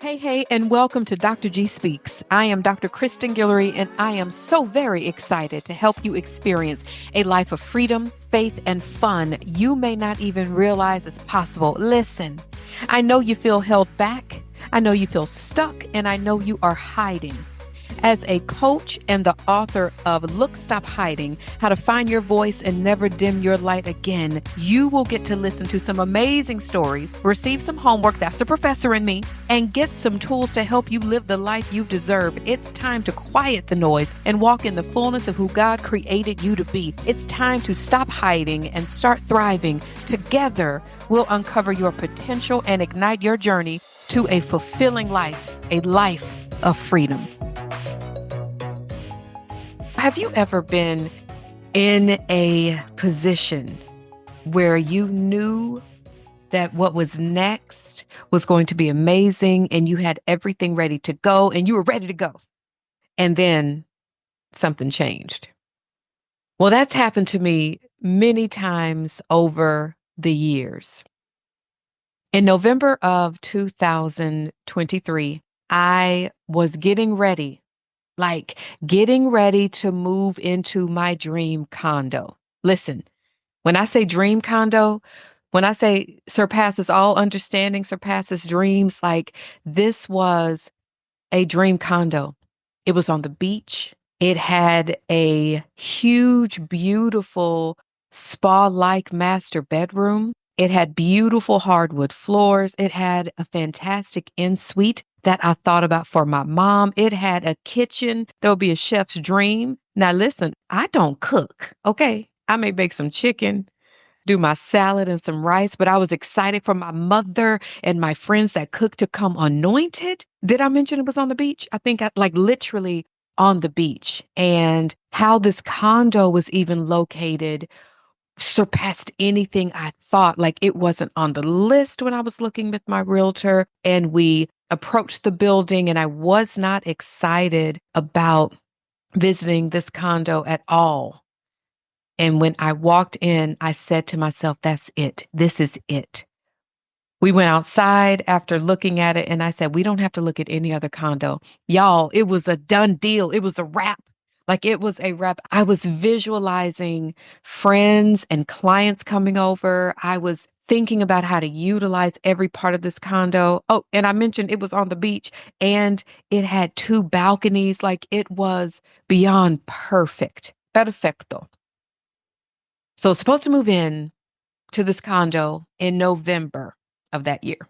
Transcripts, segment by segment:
Hey, and welcome to Dr. G Speaks. I am Dr. Kristen Guillory, and I am so very excited to help you experience a life of freedom, faith, and fun you may not even realize is possible. Listen, I know you feel held back, I know you feel stuck, and I know you are hiding. As a coach and the author of Look, Stop Hiding, How to Find Your Voice and Never Dim Your Light Again, you will get to listen to some amazing stories, receive some homework, that's the professor in me, and get some tools to help you live the life you deserve. It's time to quiet the noise and walk in the fullness of who God created you to be. It's time to stop hiding and start thriving. Together, we'll uncover your potential and ignite your journey to a fulfilling life, a life of freedom. Have you ever been in a position where you knew that what was next was going to be amazing and you had everything ready to go and you were ready to go, and then something changed? Well, that's happened to me many times over the years. In November of 2023, I was getting ready to move into my dream condo. Listen, when I say dream condo, when I say surpasses all understanding, surpasses dreams, like this was a dream condo. It was on the beach. It had a huge, beautiful spa-like master bedroom. It had beautiful hardwood floors. It had a fantastic in-suite that I thought about for my mom. It had a kitchen that would be a chef's dream. Now, listen, I don't cook, okay? I may bake some chicken, do my salad and some rice, but I was excited for my mother and my friends that cook to come anointed. Did I mention it was on the beach? I think like literally on the beach. And how this condo was even located surpassed anything I thought. Like it wasn't on the list when I was looking with my realtor, and we approached the building, and I was not excited about visiting this condo at all. And when I walked in, I said to myself, that's it. This is it. We went outside after looking at it, and I said, we don't have to look at any other condo. Y'all, it was a done deal. It was a wrap. Like it was a wrap. I was visualizing friends and clients coming over. I was thinking about how to utilize every part of this condo. Oh, and I mentioned it was on the beach and it had two balconies. Like it was beyond perfect. Perfecto. So I was supposed to move in to this condo in November of that year.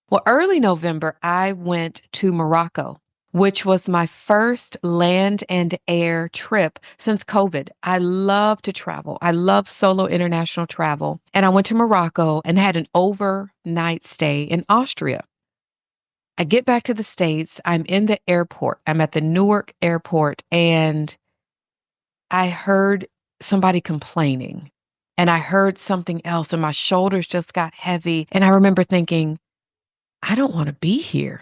Well, early November, I went to Morocco, which was my first land and air trip since COVID. I love to travel. I love solo international travel. And I went to Morocco and had an overnight stay in Austria. I get back to the States. I'm in the airport. I'm at the Newark airport, and I heard somebody complaining, and I heard something else, and my shoulders just got heavy. And I remember thinking, I don't want to be here.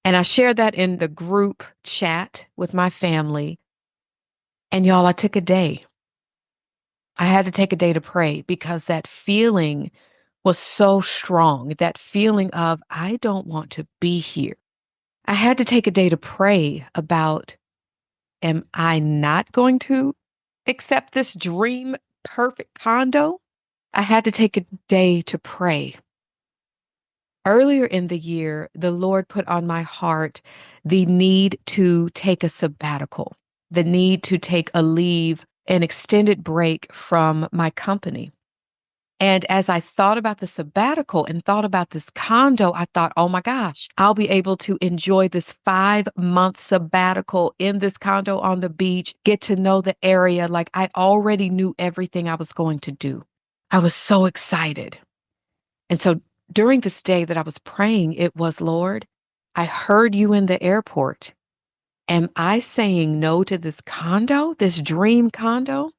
And I shared that in the group chat with my family. And y'all, I took a day. I had to take a day to pray because that feeling was so strong. That feeling of, I don't want to be here. I had to take a day to pray about, am I not going to accept this dream perfect condo? I had to take a day to pray. Earlier in the year, the Lord put on my heart the need to take a sabbatical, the need to take a leave, an extended break from my company. And as I thought about the sabbatical and thought about this condo, I thought, oh my gosh, I'll be able to enjoy this 5-month sabbatical in this condo on the beach, get to know the area like I already knew everything I was going to do. I was so excited. And so during this day that I was praying, it was, Lord, I heard you in the airport. Am I saying no to this condo, this dream condo?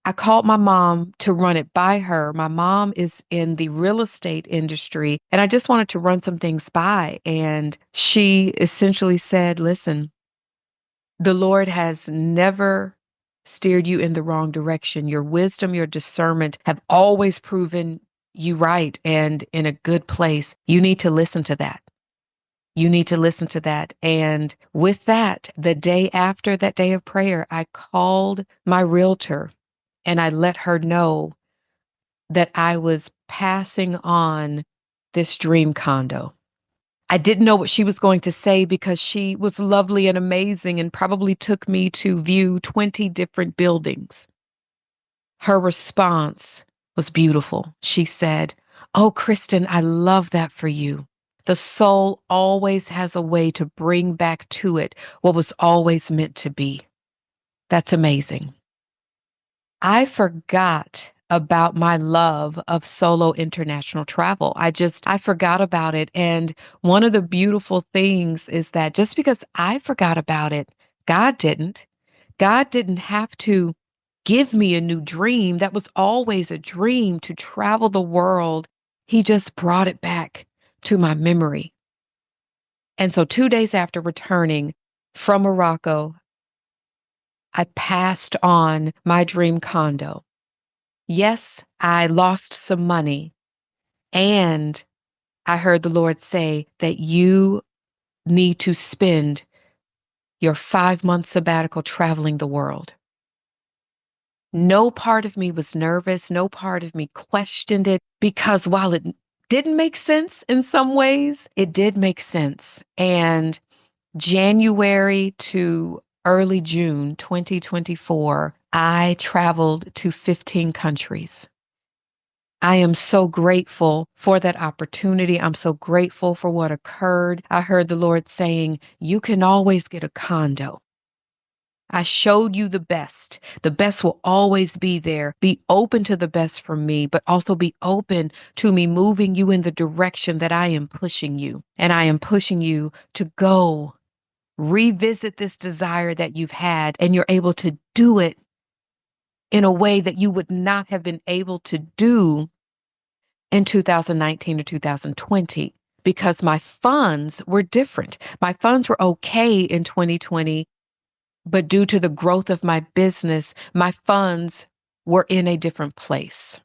I called my mom to run it by her. My mom is in the real estate industry, and I just wanted to run some things by. And she essentially said, listen, the Lord has never steered you in the wrong direction. Your wisdom, your discernment have always proven you right and in a good place. You need to listen to that. You need to listen to that. And with that, the day after that day of prayer, I called my realtor and I let her know that I was passing on this dream condo. I didn't know what she was going to say because she was lovely and amazing and probably took me to view 20 different buildings. Her response was beautiful. She said, "Oh, Kristen, I love that for you. The soul always has a way to bring back to it what was always meant to be." That's amazing. I forgot about my love of solo international travel. I forgot about it. And one of the beautiful things is that just because I forgot about it, God didn't. God didn't have to give me a new dream. That was always a dream to travel the world. He just brought it back to my memory. And so 2 days after returning from Morocco, I passed on my dream condo. Yes, I lost some money, and I heard the Lord say that you need to spend your 5 month sabbatical traveling the world. No part of me was nervous. No part of me questioned it because while it didn't make sense in some ways, it did make sense. And January to early June 2024, I traveled to 15 countries. I am so grateful for that opportunity. I'm so grateful for what occurred. I heard the Lord saying, "You can always get a condo. I showed you the best. The best will always be there. Be open to the best for me, but also be open to me moving you in the direction that I am pushing you. And I am pushing you to go revisit this desire that you've had, and you're able to do it in a way that you would not have been able to do in 2019 or 2020 because my funds were different. My funds were okay in 2020, but due to the growth of my business, my funds were in a different place.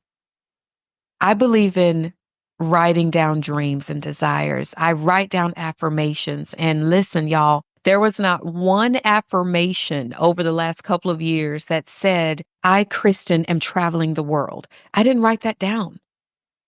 I believe in writing down dreams and desires. I write down affirmations. And listen, y'all, there was not one affirmation over the last couple of years that said, "I, Kristen, am traveling the world." I didn't write that down.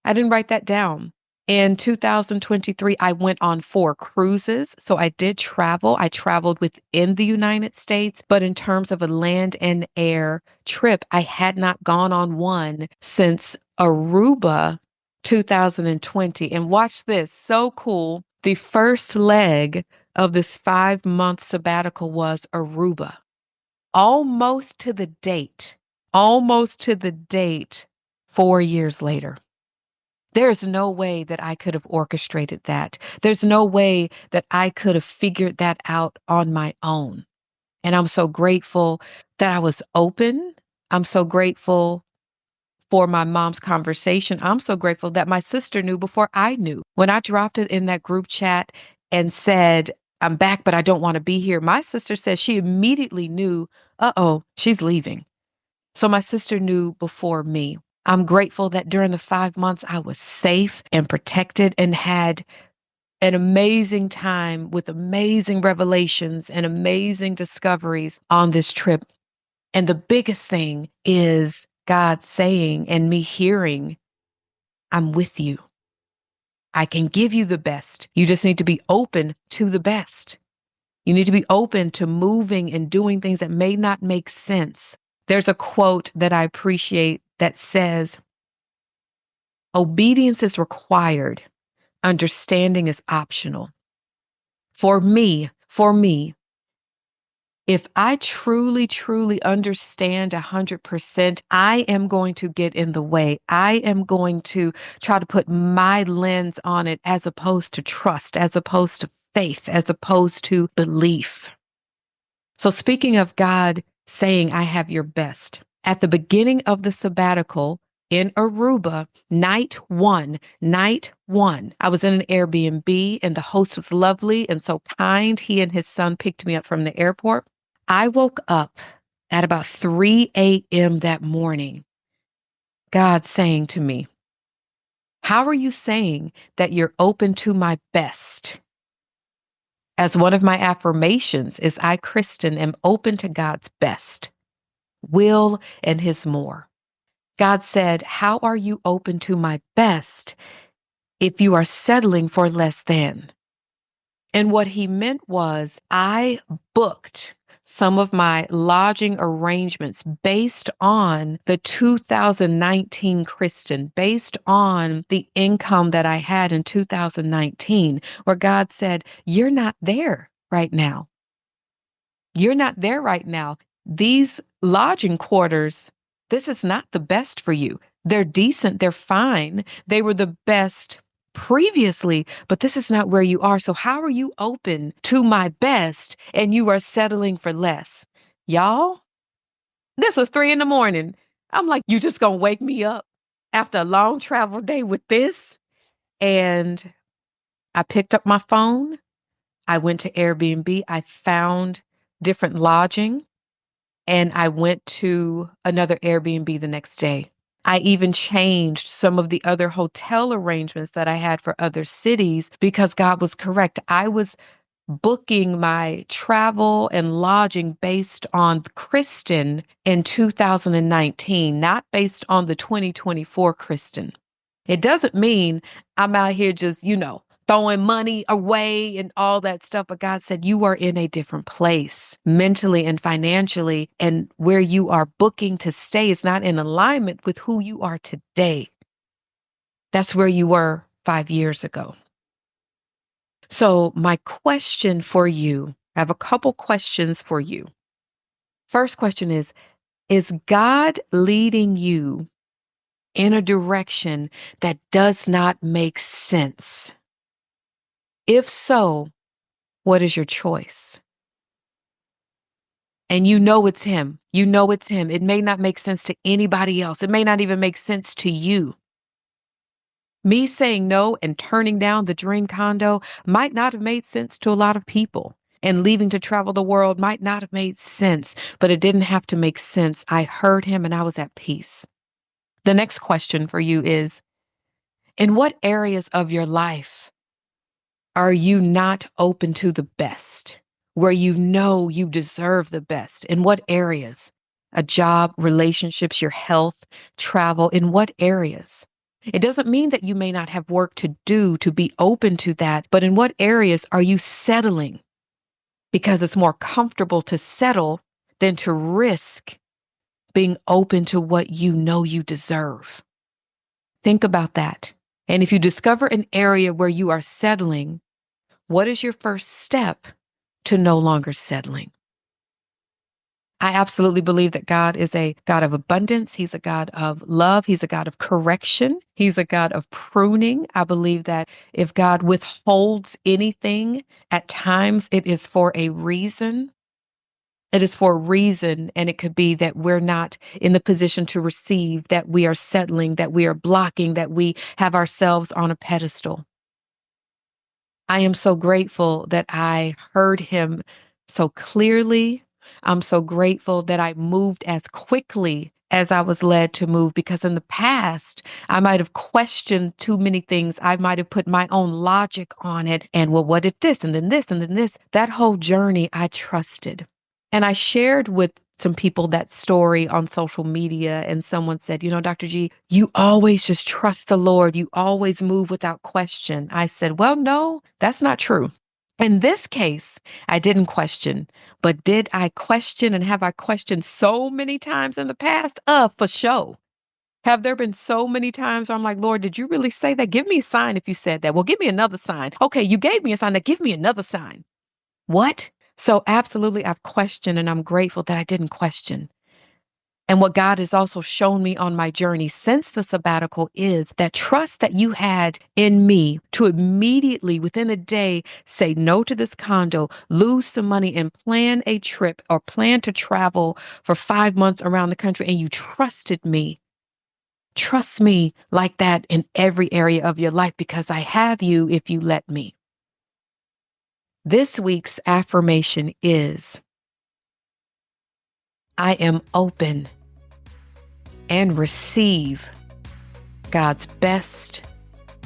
I didn't write that down. In 2023, I went on 4 cruises. So I did travel. I traveled within the United States, but in terms of a land and air trip, I had not gone on one since Aruba 2020. And watch this, so cool. The first leg of this 5 month sabbatical was Aruba. Almost to the date, almost to the date, 4 years later. There's no way that I could have orchestrated that. There's no way that I could have figured that out on my own. And I'm so grateful that I was open. I'm so grateful for my mom's conversation. I'm so grateful that my sister knew before I knew. When I dropped it in that group chat and said, "I'm back, but I don't want to be here," my sister said she immediately knew, uh-oh, she's leaving. So my sister knew before me. I'm grateful that during the 5 months I was safe and protected and had an amazing time with amazing revelations and amazing discoveries on this trip. And the biggest thing is God saying and me hearing, "I'm with you. I can give you the best. You just need to be open to the best. You need to be open to moving and doing things that may not make sense." There's a quote that I appreciate that says, "Obedience is required. Understanding is optional." For me, if I truly, truly understand 100%, I am going to get in the way. I am going to try to put my lens on it as opposed to trust, as opposed to faith, as opposed to belief. So speaking of God saying, "I have your best," at the beginning of the sabbatical in Aruba, night one, I was in an Airbnb and the host was lovely and so kind. He and his son picked me up from the airport. I woke up at about 3 a.m. that morning, God saying to me, "How are you saying that you're open to my best As one of my affirmations is I, Kristen, am open to God's best, will, and his more. God said, how are you open to my best if you are settling for less than? And what he meant was I booked some of my lodging arrangements based on the 2019 Kristen, based on the income that I had in 2019, where God said, you're not there right now. You're not there right now. These lodging quarters, this is not the best for you. They're decent, they're fine. They were the best previously, but this is not where you are. So how are you open to my best and you are settling for less? Y'all, this was 3 a.m. I'm like, you just gonna wake me up after a long travel day with this? And I picked up my phone. I went to Airbnb. I found different lodging and I went to another Airbnb the next day. I even changed some of the other hotel arrangements that I had for other cities because God was correct. I was booking my travel and lodging based on Kristen in 2019, not based on the 2024 Kristen. It doesn't mean I'm out here just, throwing money away and all that stuff. But God said, you are in a different place mentally and financially. And where you are booking to stay is not in alignment with who you are today. That's where you were 5 years ago. So my question for you, I have a couple questions for you. First question is God leading you in a direction that does not make sense? If so, what is your choice? And you know it's him. You know it's him. It may not make sense to anybody else. It may not even make sense to you. Me saying no and turning down the dream condo might not have made sense to a lot of people. And leaving to travel the world might not have made sense, but it didn't have to make sense. I heard him and I was at peace. The next question for you is, in what areas of your life are you not open to the best, where you know you deserve the best? In what areas? A job, relationships, your health, travel, in what areas? It doesn't mean that you may not have work to do to be open to that, but in what areas are you settling? Because it's more comfortable to settle than to risk being open to what you know you deserve. Think about that. And if you discover an area where you are settling, what is your first step to no longer settling? I absolutely believe that God is a God of abundance. He's a God of love. He's a God of correction. He's a God of pruning. I believe that if God withholds anything, at times it is for a reason. It is for a reason, and it could be that we're not in the position to receive, that we are settling, that we are blocking, that we have ourselves on a pedestal. I am so grateful that I heard him so clearly. I'm so grateful that I moved as quickly as I was led to move, because in the past, I might have questioned too many things. I might have put my own logic on it. And well, what if this and then this and then this? That whole journey, I trusted. And I shared with some people that story on social media, and someone said, Dr. G, you always just trust the Lord. You always move without question. I said, well, no, that's not true. In this case, I didn't question, but did I question, and have I questioned so many times in the past? For sure. Have there been so many times where I'm like, Lord, did you really say that? Give me a sign if you said that. Well, give me another sign. Okay, you gave me a sign. Now give me another sign. What? So absolutely, I've questioned, and I'm grateful that I didn't question. And what God has also shown me on my journey since the sabbatical is that trust that you had in me to immediately within a day say no to this condo, lose some money, and plan a trip or plan to travel for 5 months around the country. And you trusted me. Trust me like that in every area of your life, because I have you if you let me. This week's affirmation is, I am open and receive God's best,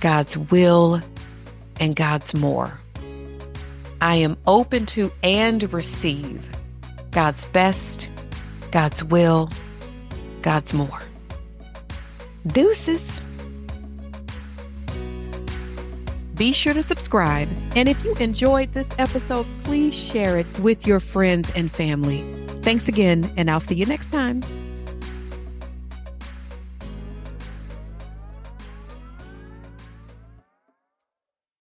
God's will, and God's more. I am open to and receive God's best, God's will, God's more. Deuces. Be sure to subscribe. And if you enjoyed this episode, please share it with your friends and family. Thanks again, and I'll see you next time.